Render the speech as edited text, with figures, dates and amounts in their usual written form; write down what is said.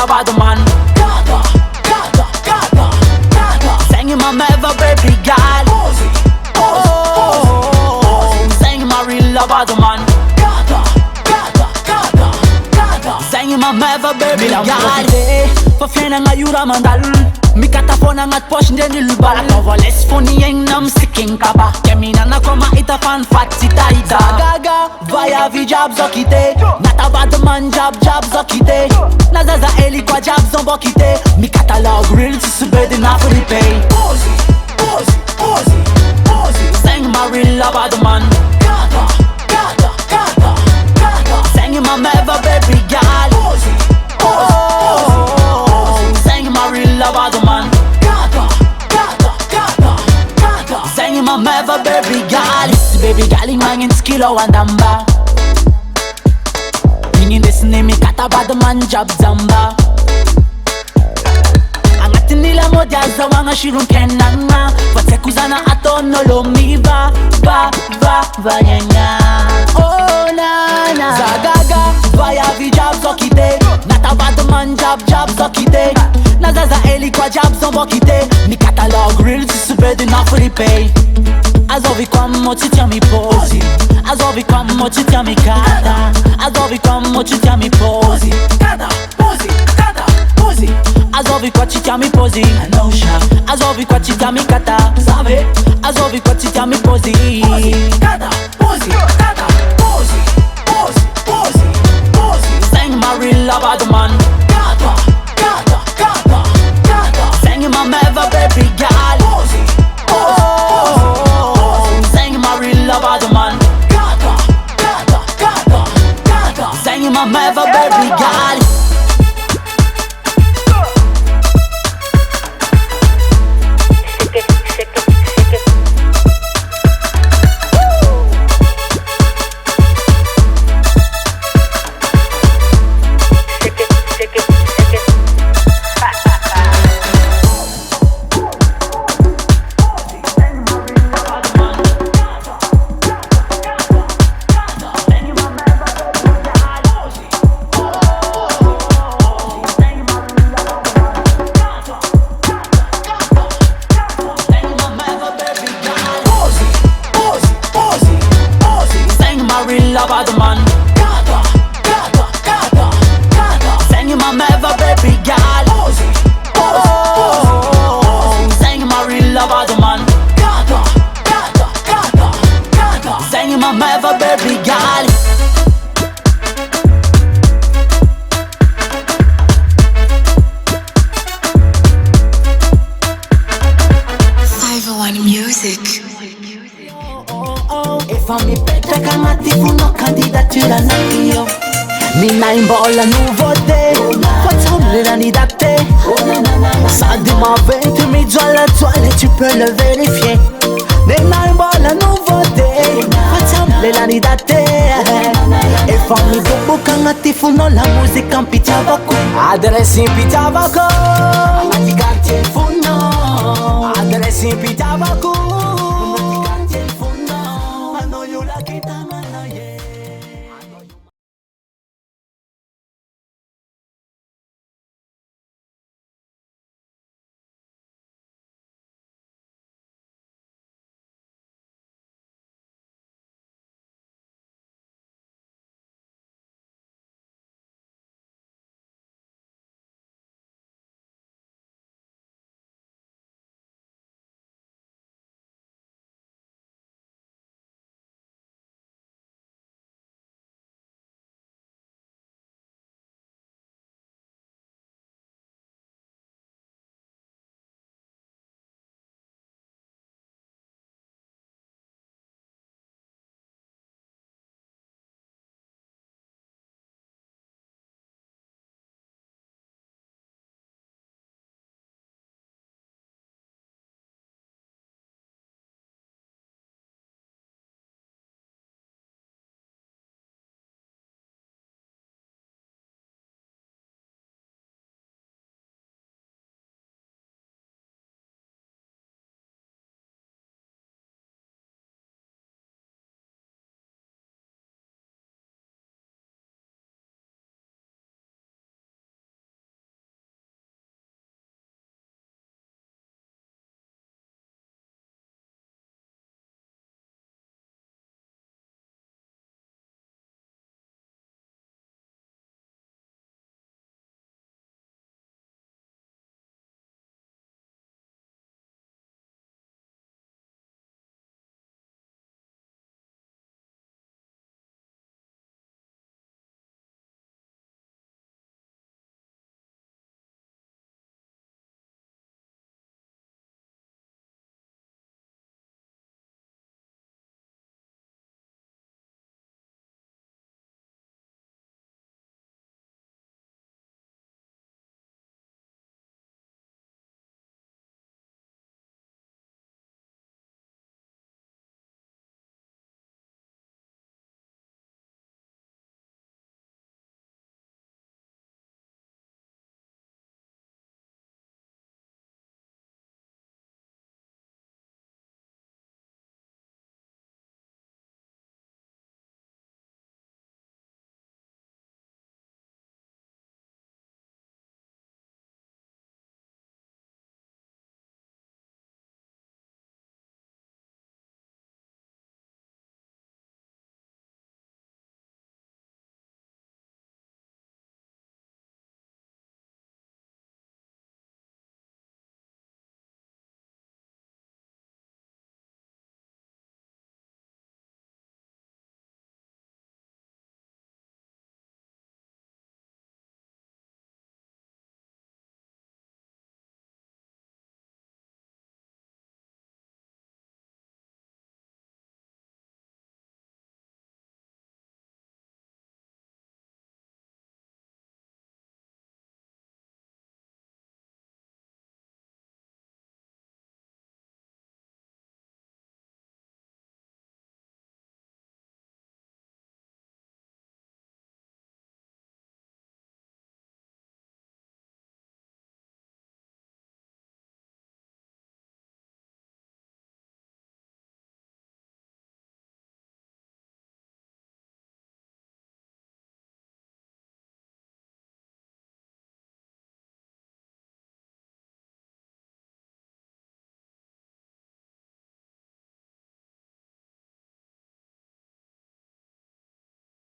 lavado man. Kata, kata, kata, kata. Sing my meva baby girl. Sing my real lavado man. Kata, kata, kata, kata. Sing my meva baby girl. Fa fiaina ngayura mandal. Mikata po na ngat posh ndeni lubala. Kovoles foni yang nam siking kaba. Kemina na koma ita fan fat sita ita. Gaga vaya vi jab zokite. Natabado man jab zokite. Nazaza eli kwa jab zombo kite. Mikata log real to subedi na for the pay. Posi, posi, posi, posi. Sing my real lavado man. Kata, kata, kata, kata. Sing my meva baby girl. Posi, posi, sing my real lavado man. Kata, kata, kata, kata. Sing my meva baby girl. Baby girl ingangin skilo wandamba. Ingin desne mi kata bad man jab zamba. Angatin nila mo jaza wanga shirun kenanga. Fate kuzana atono lo mi va yanga. Oh na na. Zagaga vaya vi jab zokite. Natabado man jab zokite. Nazaza eli kwa jab zombo kite. Mi catalog real to subedi na for the pay. Azovi kwa mochitia mi posi. Azovi kwa mochitia mi kata. Azovi kwa mochitia mi posi. Kata, posi, kata, posi. Azovi kwa chitia mi posi. No shot. Azovi kwa chitia mi kata. Sabe. Azovi kwa chitia mi posi. Kata, posi, kata, posi, posi, posi, posi. Sing my real lavado man. Kata, kata, kata, kata. Sing my meva baby girl. Posi, sing my real lavado man. Kata, kata, kata, kata. Sing my meva baby girl. Lavado man. Kata, kata, kata, kata. Sing my meva baby girl. Sing my real lavado man. Kata, kata, kata, kata. Sing my meva baby girl. Music. If I'm pete kamati funo candidatura nakio. Nina imbola nouveauté. Facciamo l'anni da te. Ça de ma veille, tu mets dans la toile et tu peux le vérifier. Nina imbola nouveauté. Facciamo l'anni da te. E fammi dopo kamati funo la musica in pitiavaco. Adesso in pitiavaco. Amati canti funo. Adesso in pitiavaco.